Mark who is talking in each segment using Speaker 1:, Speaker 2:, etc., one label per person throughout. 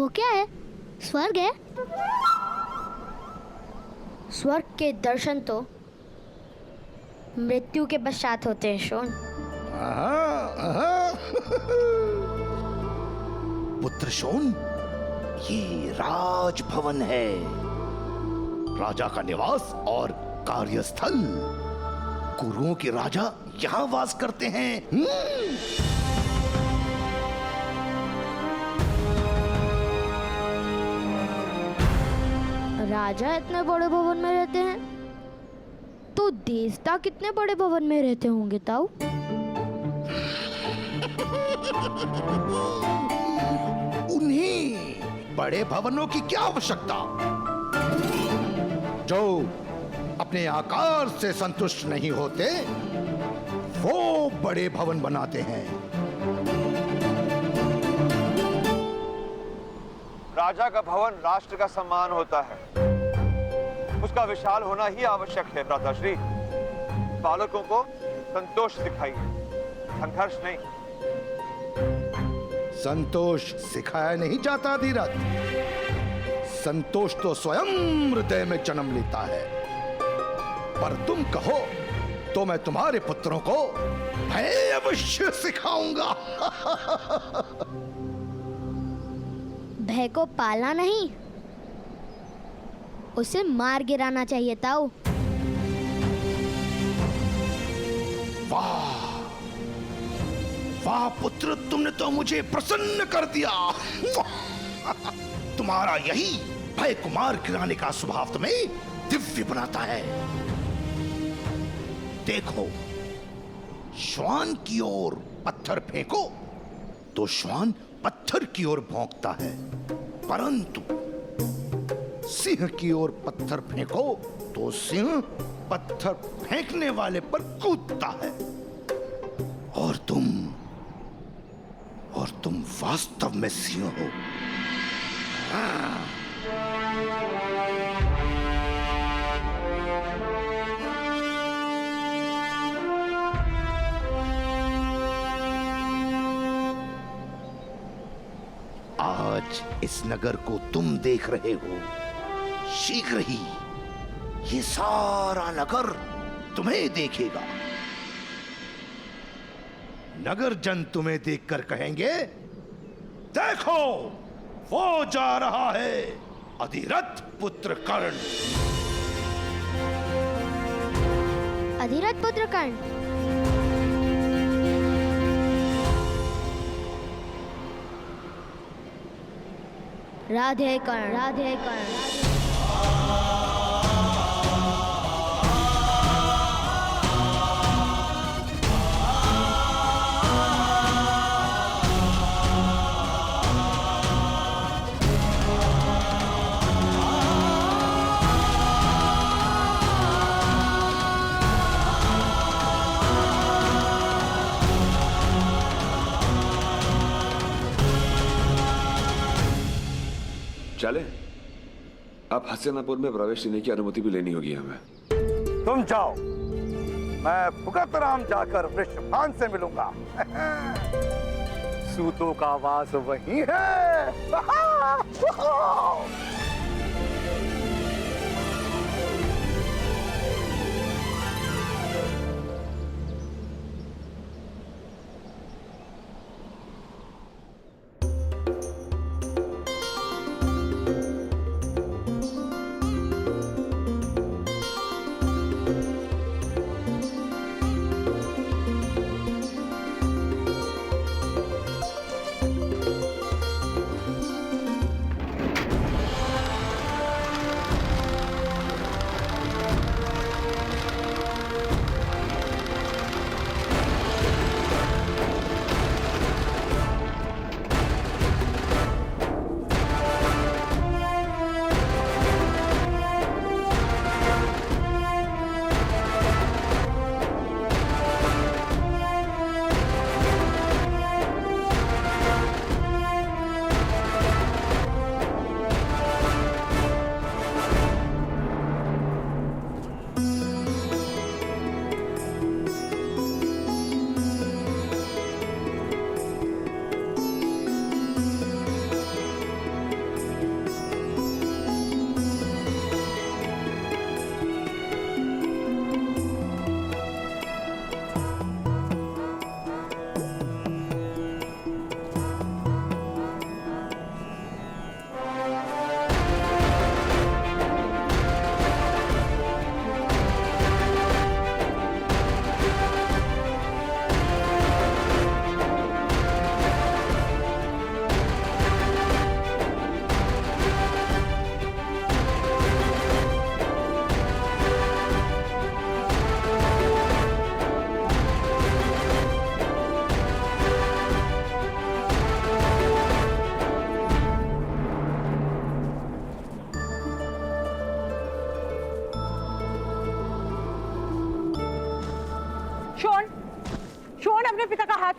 Speaker 1: क्या है? स्वर्ग है? स्वर्ग के दर्शन तो मृत्यु के पश्चात होते हैं शोन।
Speaker 2: पुत्र शोन, ये राजभवन है, राजा का निवास और कार्यस्थल। गुरुओं के राजा यहाँ वास करते हैं।
Speaker 1: राजा इतने बड़े भवन में रहते हैं तो देवता कितने बड़े भवन में रहते होंगे ताऊ?
Speaker 2: उन्हीं बड़े भवनों की क्या आवश्यकता, जो अपने आकार से संतुष्ट नहीं होते, वो बड़े भवन बनाते हैं।
Speaker 3: राजा का भवन राष्ट्र का सम्मान होता है, उसका विशाल होना ही आवश्यक है। भ्राताश्री, बालकों को संतोष दिखाइए, संघर्ष नहीं।
Speaker 2: संतोष सिखाया नहीं जाता धीरज, संतोष तो स्वयं हृदय में जन्म लेता है। पर तुम कहो तो मैं तुम्हारे पुत्रों को भय अवश्य सिखाऊंगा।
Speaker 1: भय को पालना नहीं, उसे मार गिराना चाहिए ताऊ।
Speaker 2: वाह वाह पुत्र, तुमने तो मुझे प्रसन्न कर दिया। तुम्हारा यही भय को मार गिराने का स्वभाव तुम्हें दिव्य बनाता है। देखो, श्वान की ओर पत्थर फेंको तो श्वान पत्थर की ओर भौंकता है, परंतु सिंह की ओर पत्थर फेंको तो सिंह पत्थर फेंकने वाले पर कूदता है। और तुम वास्तव में सिंह हो। आज इस नगर को तुम देख रहे हो, शीघ्र ही ये सारा नगर तुम्हें देखेगा। नगर जन तुम्हें देखकर कहेंगे, देखो वो जा रहा है अधिरथ पुत्र कर्ण।
Speaker 1: अधिरथ पुत्र कर्ण? राधे कर्ण, राधे कर्ण।
Speaker 4: चले, अब हस्तिनापुर में प्रवेश लेने की अनुमति भी लेनी होगी हमें।
Speaker 3: तुम जाओ, मैं भुगत राम जाकर वृषभान से मिलूंगा। सूतों का वास वही है।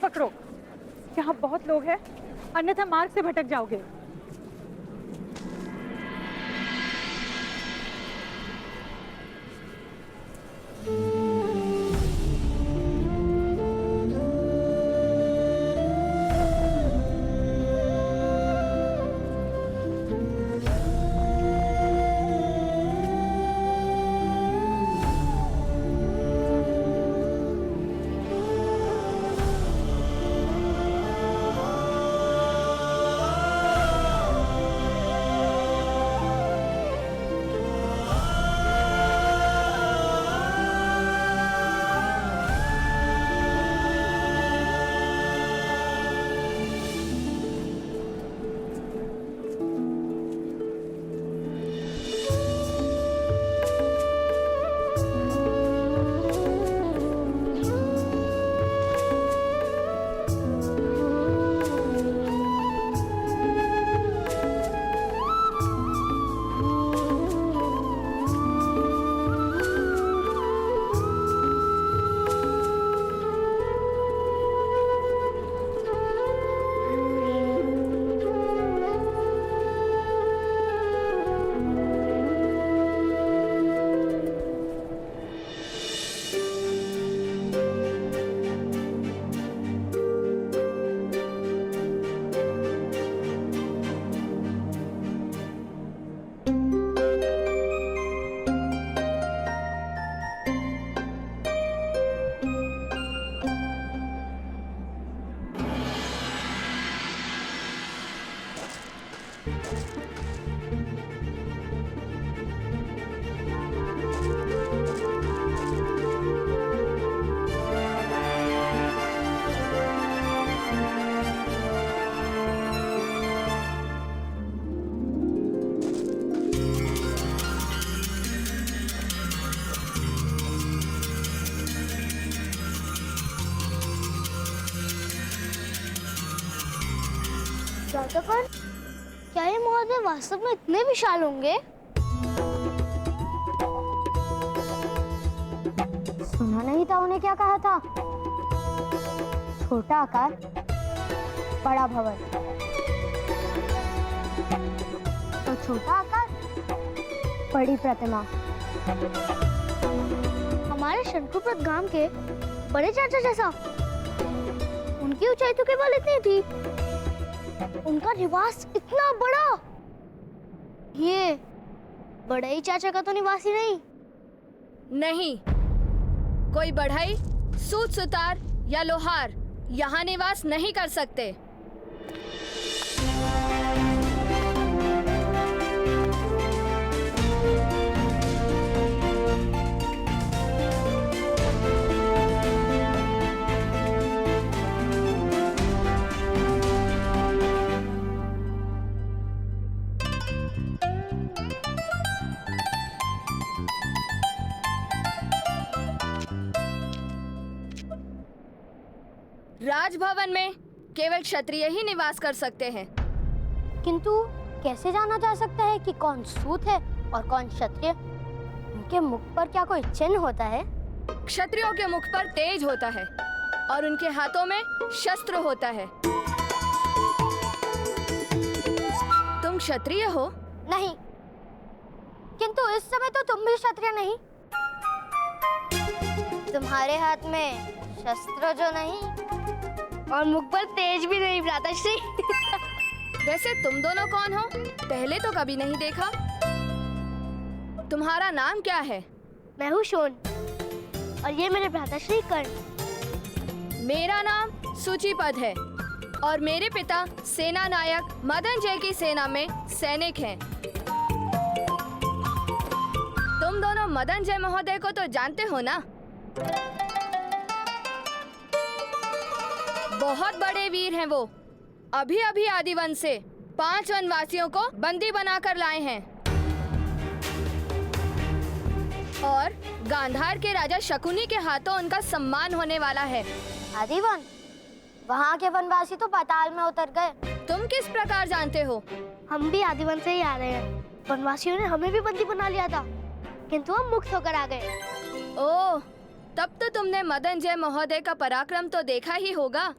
Speaker 5: पकड़ो, यहाँ बहुत लोग हैं, अन्यथा मार्ग से भटक जाओगे।
Speaker 1: राधाकण, क्या ये महोदय वास्तव में इतने विशाल होंगे? सुना नहीं था उन्हें क्या कहा था? छोटा आकार, बड़ा भवन। तो छोटा आकार, बड़ी प्रतिमा। हमारे शंकुपत गांव के बड़े चाचा जैसा। उनकी ऊंचाई तो केवल इतनी थी, उनका निवास इतना बड़ा। ये बड़ाई चाचा का तो निवास ही नहीं।
Speaker 6: नहीं, कोई बढ़ई, सूत सुतार या लोहार यहाँ निवास नहीं कर सकते। राजभवन में केवल क्षत्रिय ही निवास कर सकते हैं।
Speaker 1: किंतु कैसे जाना जा सकता है कि कौन सूत है और कौन क्षत्रिय? उनके मुख पर क्या कोई चिन्ह होता है?
Speaker 6: क्षत्रियों के मुख पर तेज होता है और उनके हाथों में शस्त्र होता है। तुम क्षत्रिय हो?
Speaker 1: नहीं, किंतु इस समय तो तुम भी क्षत्रिय नहीं। तुम्हारे हाथ में शस्त्र जो नहीं और मुख पर तेज भी नहीं, भ्राताश्री।
Speaker 6: वैसे तुम दोनों कौन हो? पहले तो कभी नहीं देखा। तुम्हारा नाम क्या है?
Speaker 1: मैं हूँ शोन और ये मेरे भ्राताश्री कर्ण।
Speaker 6: मेरा नाम सूचीपद है और मेरे पिता सेना नायक मदन जय की सेना में सैनिक हैं। तुम दोनों मदन जय महोदय को तो जानते हो ना? बहुत बड़े वीर हैं वो। अभी अभी आदिवन से 5 वनवासियों को बंदी बनाकर लाए हैं और गांधार के राजा शकुनी के हाथों उनका सम्मान होने वाला है।
Speaker 1: आदिवन? वहाँ के वनवासी तो पाताल में उतर गए।
Speaker 6: तुम किस प्रकार जानते हो?
Speaker 1: हम भी आदिवन से ही आ रहे हैं। वनवासियों ने हमें भी बंदी बना लिया था, किंतु हम मुक्त होकर आ गए।
Speaker 6: ओह, तब तो तुमने मदन जय महोदय का पराक्रम तो देखा ही होगा।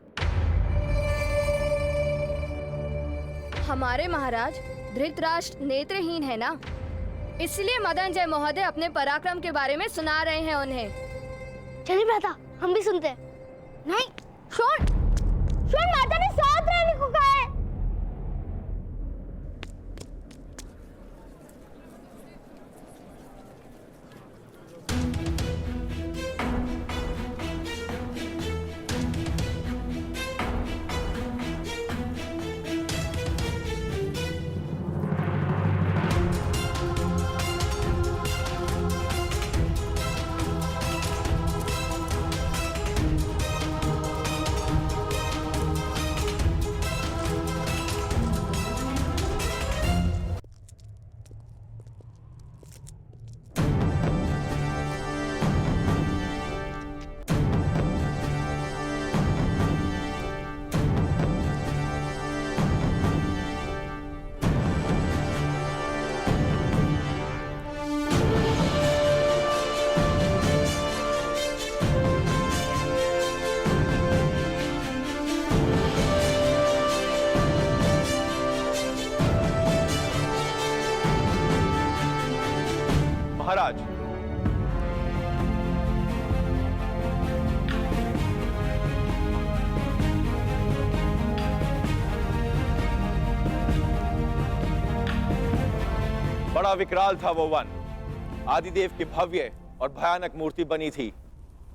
Speaker 6: हमारे महाराज धृतराष्ट्र नेत्रहीन है ना, इसलिए मदन जय महोदय अपने पराक्रम के बारे में सुना रहे हैं उन्हें।
Speaker 1: चलिए भ्राता, हम भी सुनते हैं। नहीं, शोन, शोन, माता ने साथ रहने को कहा है।
Speaker 3: महाराज, बड़ा विकराल था वो वन। आदिदेव की भव्य और भयानक मूर्ति बनी थी।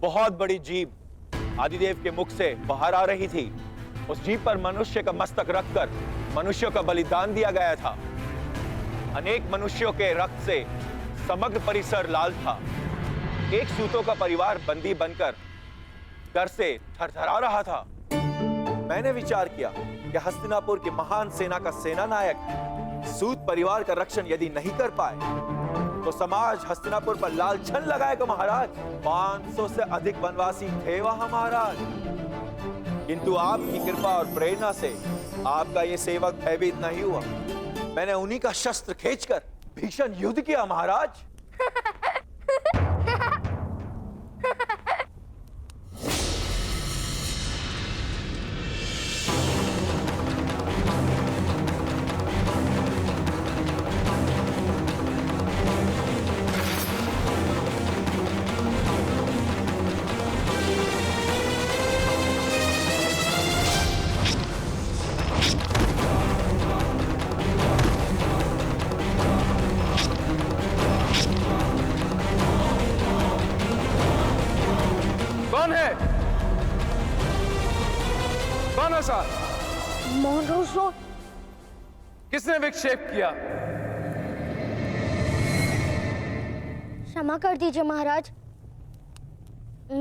Speaker 3: बहुत बड़ी जीभ आदिदेव के मुख से बाहर आ रही थी। उस जीभ पर मनुष्य का मस्तक रखकर मनुष्यों का बलिदान दिया गया था। अनेक मनुष्यों के रक्त से समग्र परिसर लाल था। एक सूतों का परिवार बंदी बनकर डर से थरथरा रहा था। मैंने विचार किया कि हस्तिनापुर की महान सेना का सेना नायक सूत परिवार का रक्षण यदि नहीं कर पाए तो समाज हस्तिनापुर पर लालछन लगाएगा महाराज। 500 से अधिक वनवासी थे वहां महाराज, किंतु आपकी कृपा और प्रेरणा से आपका ये सेवक भयभीत नहीं हुआ। मैंने उन्हीं का शस्त्र खींचकर भीषण युद्ध किया महाराज।
Speaker 4: कौन है? कौन ऐसा?
Speaker 1: मोहन रोशो,
Speaker 4: किसने विक्षेप किया?
Speaker 1: क्षमा कर दीजिए महाराज,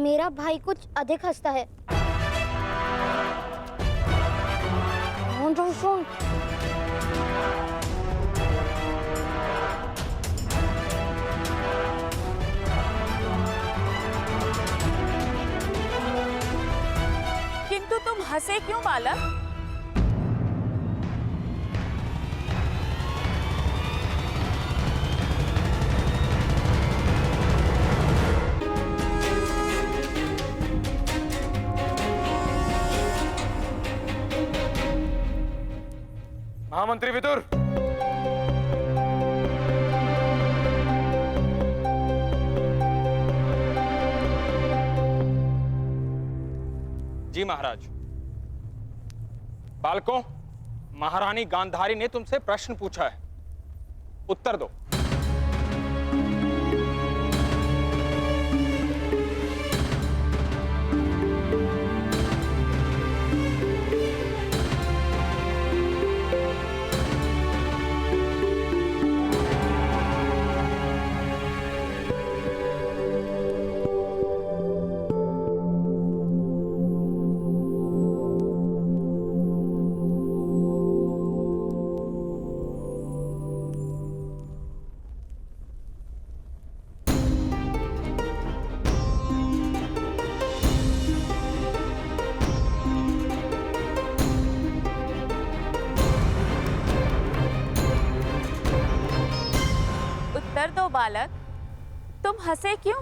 Speaker 1: मेरा भाई कुछ अधिक हंसता है। मोहन रोशो,
Speaker 7: किंतु तुम हंसे क्यों बालक?
Speaker 4: महामंत्री विदुर,
Speaker 8: जी महाराज। बालकों, महारानी गांधारी ने तुमसे प्रश्न पूछा है, उत्तर दो।
Speaker 7: उत्तर दो बालक, तुम हंसे क्यों?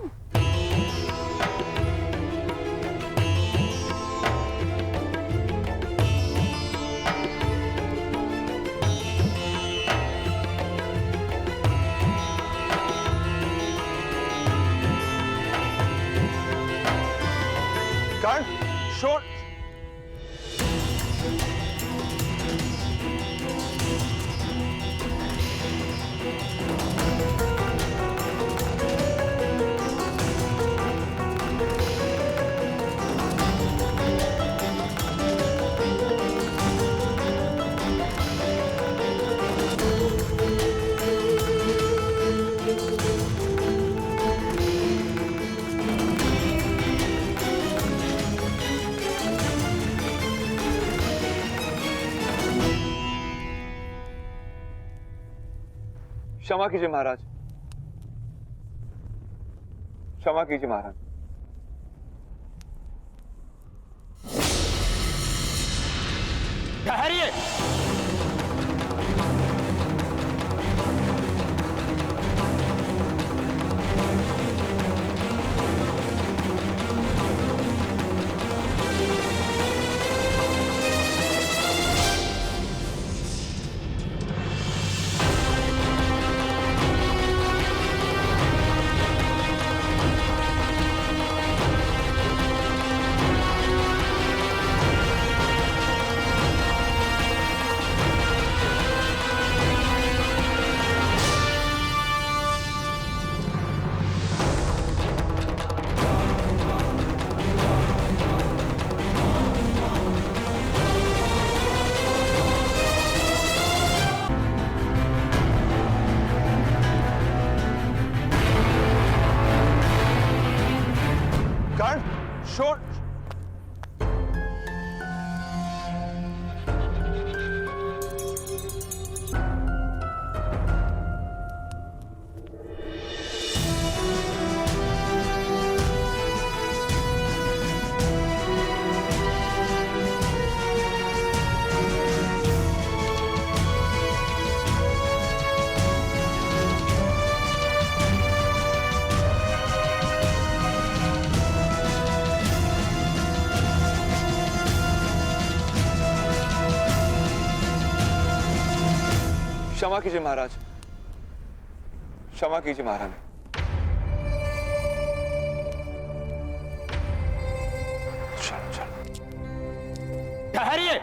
Speaker 4: क्षमा कीजिए महाराज, क्षमा कीजिए महाराज।
Speaker 8: ठहरिए।
Speaker 4: शोर। क्षमा कीजिए महाराज, क्षमा कीजिए महाराज। चलो चलो।
Speaker 8: ठहरिए।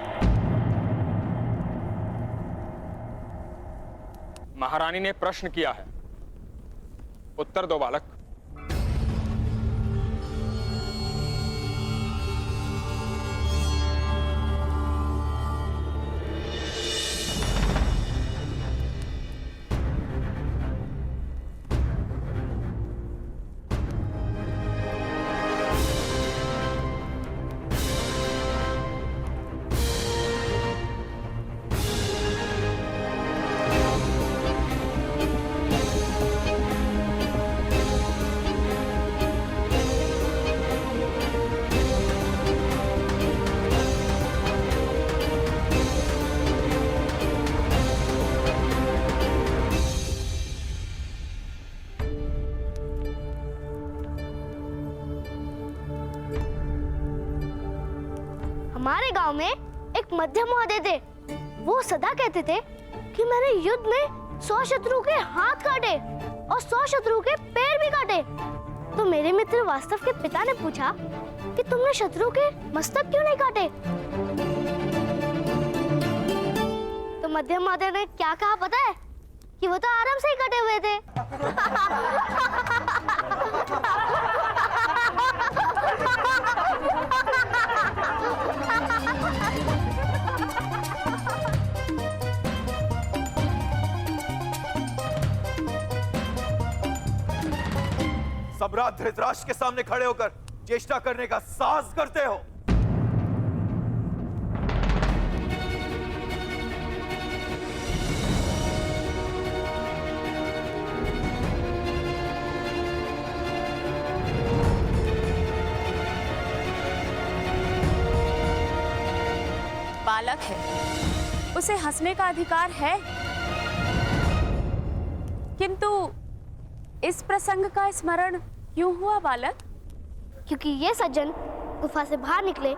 Speaker 8: महारानी ने प्रश्न किया है, उत्तर दो बालक।
Speaker 1: हमारे गांव में एक मध्यम महोदय थे। वो सदा कहते थे कि मैंने युद्ध में 100 शत्रु के हाथ काटे और 100 शत्रु के पैर भी काटे। तो मेरे मित्र वास्तव के पिता ने पूछा कि तुमने शत्रु के मस्तक क्यों नहीं काटे? तो मध्यम महोदय ने क्या कहा पता है? कि वो तो आराम से ही कटे हुए थे।
Speaker 3: सम्राट धृतराष्ट्र के सामने खड़े होकर चेष्टा करने का साहस करते हो।
Speaker 7: बालक है, उसे हंसने का अधिकार है, किंतु इस प्रसंग का स्मरण क्यों हुआ बालक?
Speaker 1: क्योंकि ये सज्जन गुफा से बाहर निकले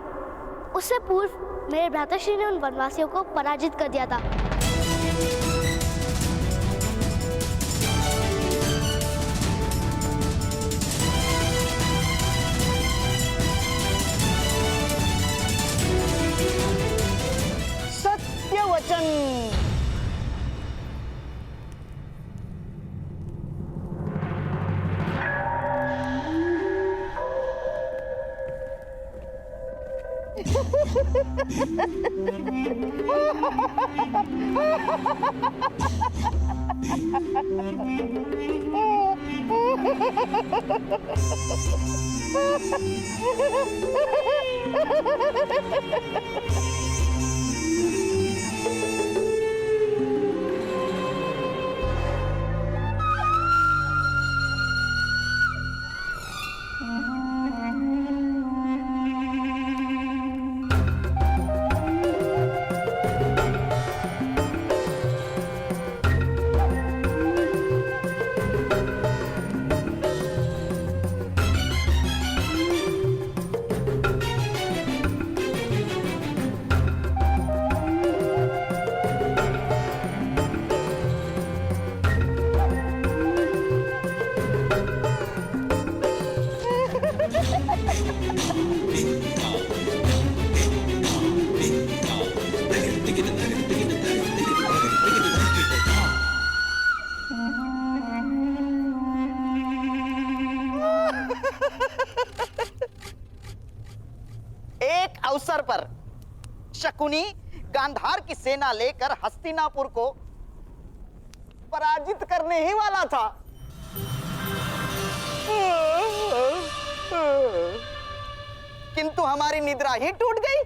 Speaker 1: उससे पूर्व मेरे भ्राताश्री ने उन वनवासियों को पराजित कर दिया था।
Speaker 9: एक अवसर पर शकुनी गांधार की सेना लेकर हस्तिनापुर को पराजित करने ही वाला था। किंतु हमारी निद्रा ही टूट गई।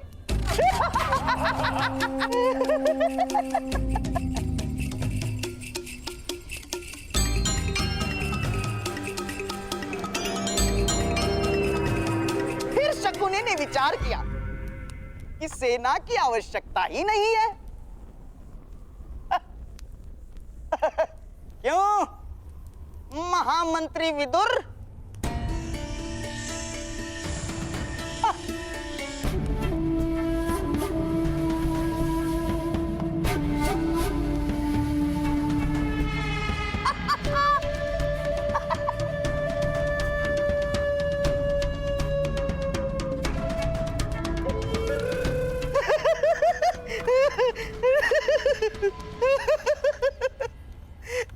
Speaker 9: फिर शकुनी ने विचार किया कि सेना की आवश्यकता ही नहीं है। क्यों महामंत्री विदुर?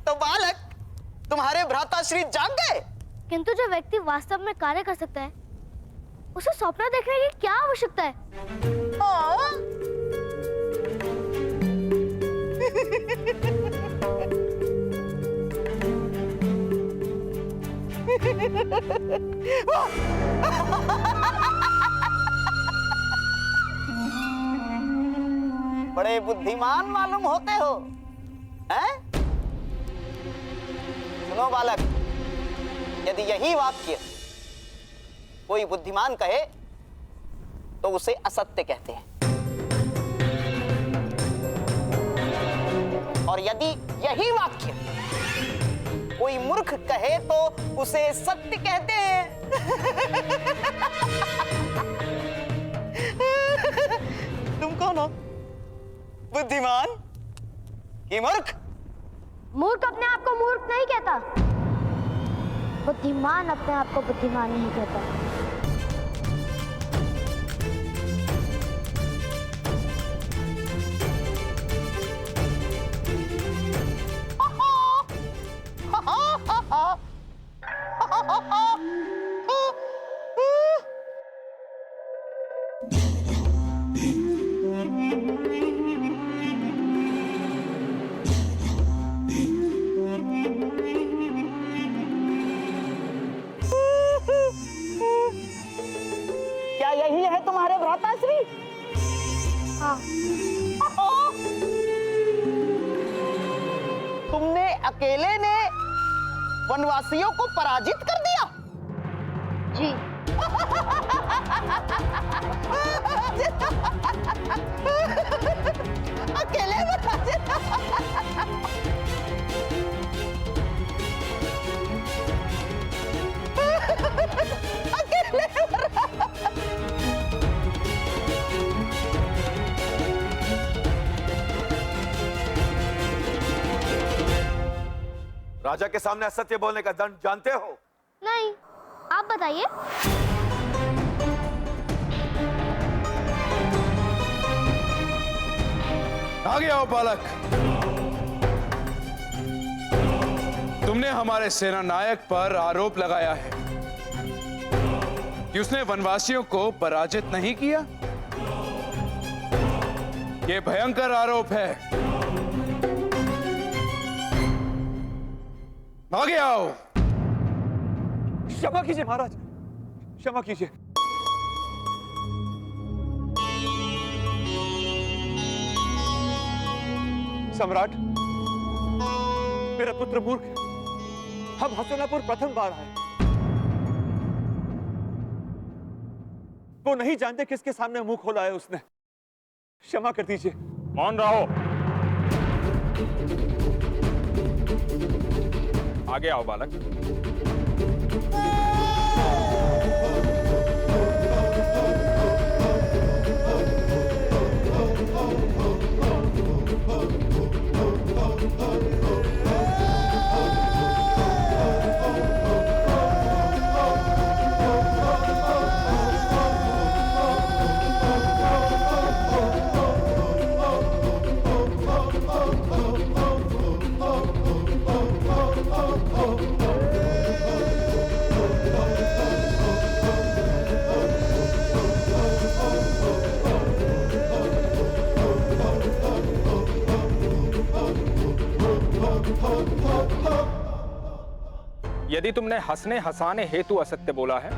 Speaker 9: तो बालक, तुम्हारे भ्राताश्री जाग गए।
Speaker 1: किंतु जो व्यक्ति वास्तव में कार्य कर सकता है उसे स्वप्न देखने की क्या आवश्यकता है?
Speaker 9: बड़े बुद्धिमान मालूम होते हो, हैं? सुनो बालक, यदि यही वाक्य कोई बुद्धिमान कहे तो उसे असत्य कहते हैं, और यदि यही वाक्य कोई मूर्ख कहे तो उसे सत्य कहते हैं। तुम कौन हो, बुद्धिमान कि मूर्ख?
Speaker 1: मूर्ख अपने आप को मूर्ख नहीं कहता, बुद्धिमान अपने आप को बुद्धिमान नहीं कहता।
Speaker 9: क्या यही है तुम्हारे भ्राताश्री?
Speaker 1: हाँ।
Speaker 9: तुमने अकेले ने वनवासियों को पराजित कर दिया?
Speaker 1: जी।
Speaker 9: अकेले पराजित? अकेले
Speaker 3: राजा के सामने असत्य बोलने का दंड जानते हो?
Speaker 1: नहीं, आप बताइए।
Speaker 10: आगे आओ बालक। तुमने हमारे सेना नायक पर आरोप लगाया है कि उसने वनवासियों को पराजित नहीं किया। ये भयंकर आरोप है। आगे आओ।
Speaker 3: क्षमा कीजिए महाराज, क्षमा कीजिए। सम्राट, मेरा पुत्र मूर्ख है। हम हसनापुर प्रथम बार आए। वो नहीं जानते किसके सामने मुंह खोला है उसने। क्षमा कर दीजिए।
Speaker 8: मौन रहो। आगे आओ बालक। यदि तुमने हंसने हंसाने हेतु असत्य बोला है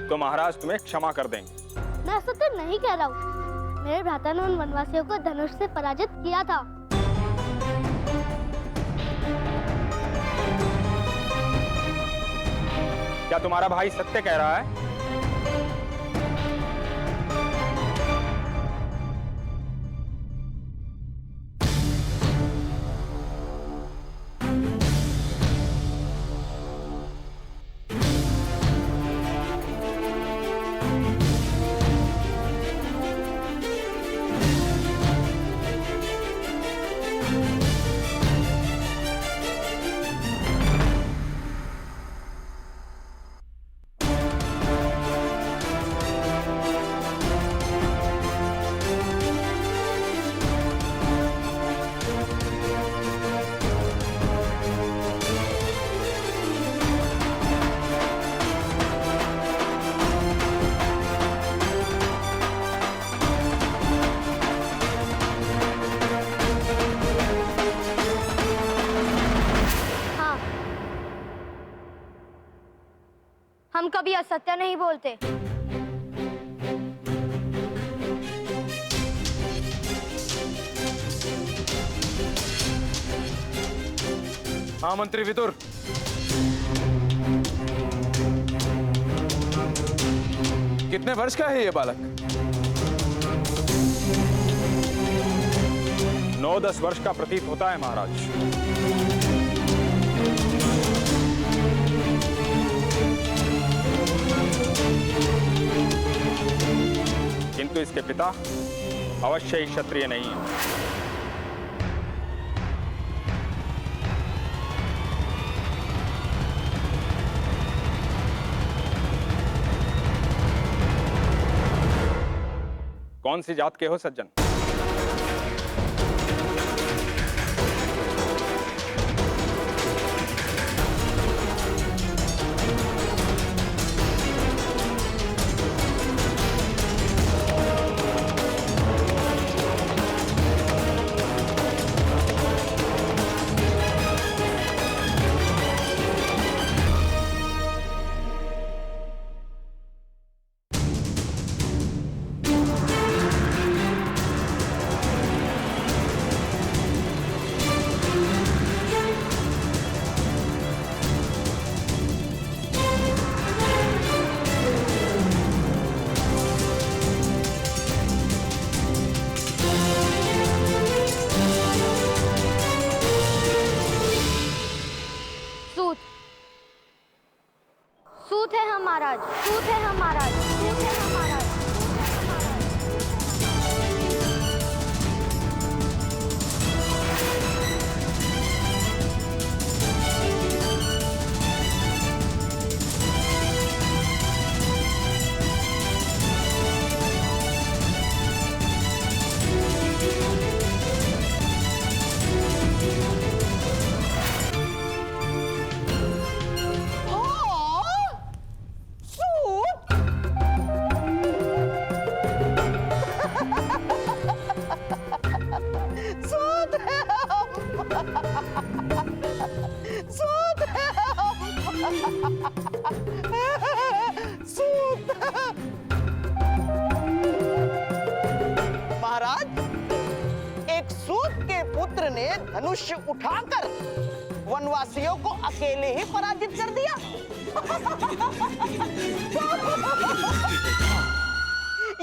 Speaker 8: तो महाराज तुम्हें क्षमा कर देंगे।
Speaker 1: मैं असत्य नहीं कह रहा हूँ। मेरे भ्राता ने उन वनवासियों को धनुष से पराजित किया था।
Speaker 8: क्या तुम्हारा भाई सत्य कह रहा है?
Speaker 1: हम कभी असत्य नहीं बोलते।
Speaker 10: हाँ मंत्री विदुर, कितने वर्ष का है ये बालक?
Speaker 8: 9-10 वर्ष का प्रतीत होता है महाराज। किंतु इसके पिता अवश्य ही क्षत्रिय नहीं है। कौन सी जात के हो सज्जन?
Speaker 9: पुत्र ने धनुष उठाकर वनवासियों को अकेले ही पराजित कर दिया।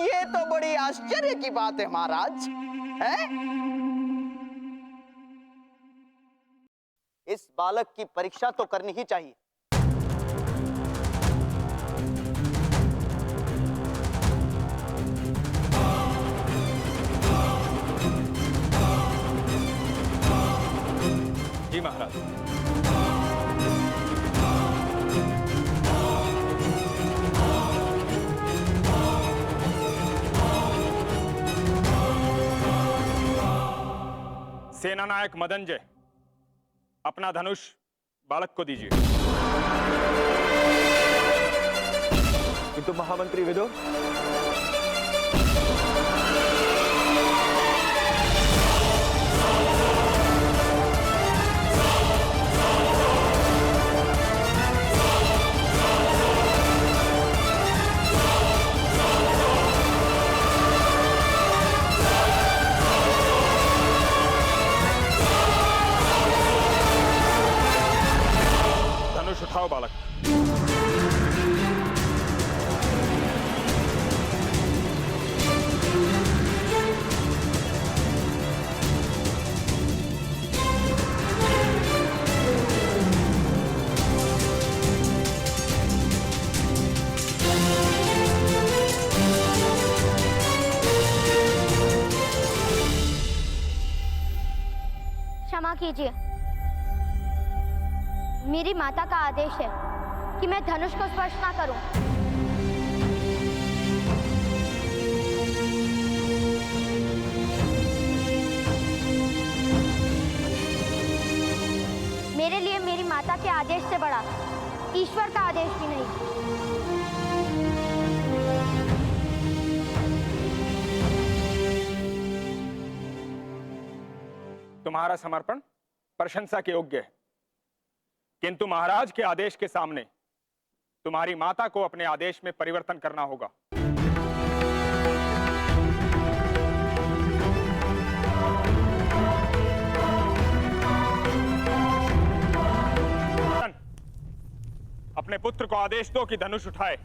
Speaker 9: ये तो बड़ी आश्चर्य की बात है महाराज, है? इस बालक की परीक्षा तो करनी ही चाहिए।
Speaker 8: जी महाराज। सेनानायक मदनजय, अपना धनुष बालक को दीजिए।
Speaker 3: किंतु महामंत्री विदुर,
Speaker 8: धनुष उठाओ बालक।
Speaker 1: क्षमा कीजिए, मेरी माता का आदेश है कि मैं धनुष को स्पर्श ना करूं। मेरे लिए मेरी माता के आदेश से बड़ा ईश्वर का आदेश भी नहीं।
Speaker 8: तुम्हारा समर्पण प्रशंसा के योग्य है, किंतु महाराज के आदेश के सामने तुम्हारी माता को अपने आदेश में परिवर्तन करना होगा। अपने पुत्र को आदेश दो कि धनुष उठाए।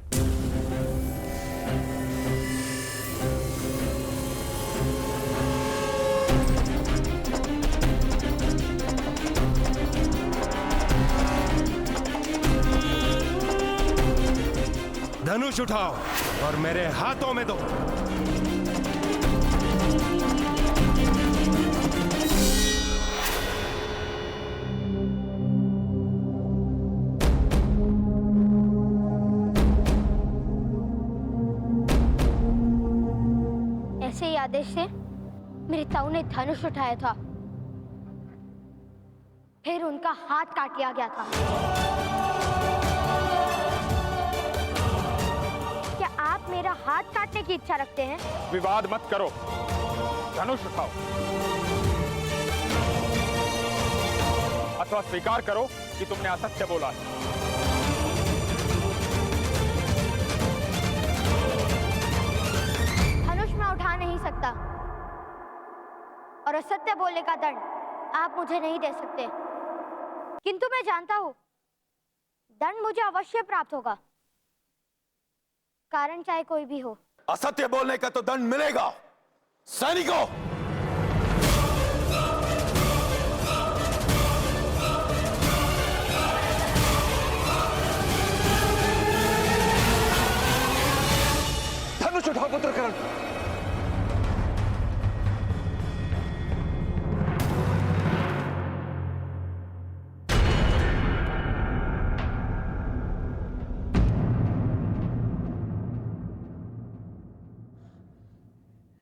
Speaker 10: धनुष उठाओ और मेरे हाथों में दो।
Speaker 1: ऐसे ही आदेश से मेरी ताऊ ने धनुष उठाया था, फिर उनका हाथ काट लिया गया था। क्या आप मेरा हाथ काटने की इच्छा रखते हैं?
Speaker 8: विवाद मत करो, धनुष उठाओ अथवा स्वीकार करो कि तुमने असत्य बोला है।
Speaker 1: धनुष मैं उठा नहीं सकता और असत्य बोलने का दंड आप मुझे नहीं दे सकते, किंतु मैं जानता हूं दंड मुझे अवश्य प्राप्त होगा, कारण चाहे कोई भी हो।
Speaker 3: असत्य बोलने का तो दंड मिलेगा। सैनिकों, धनुष उठाओ पुत्रकरण।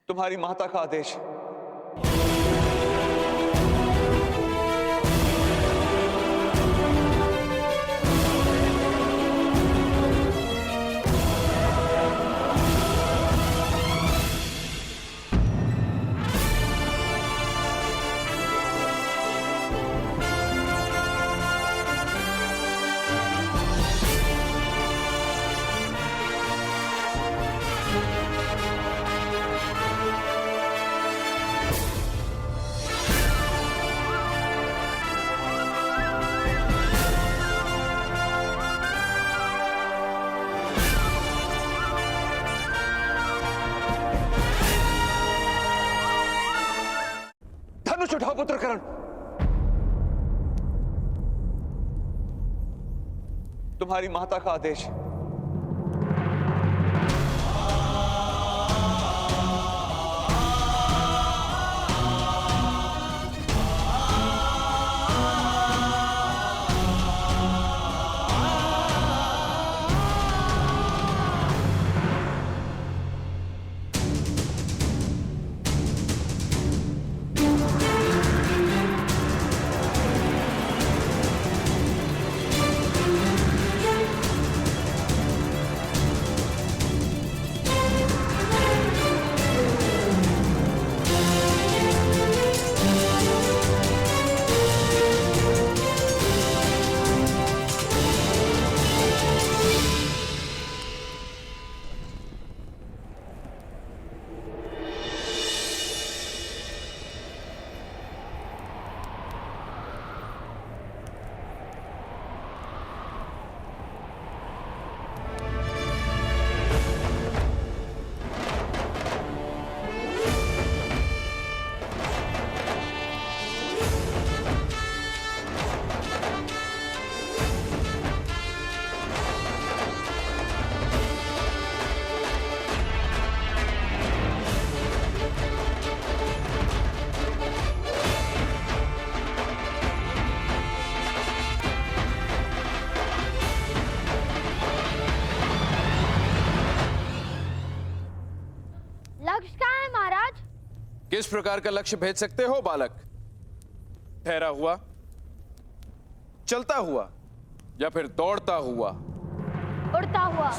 Speaker 3: तुम्हारी माता का आदेश।
Speaker 4: धनुष उठाओ पुत्र करण। तुम्हारी माता का आदेश है।
Speaker 1: लक्ष्य क्या है महाराज?
Speaker 10: किस प्रकार का लक्ष्य भेज सकते हो बालक? ठहरा हुआ, चलता हुआ या फिर दौड़ता हुआ?
Speaker 1: उड़ता हुआ।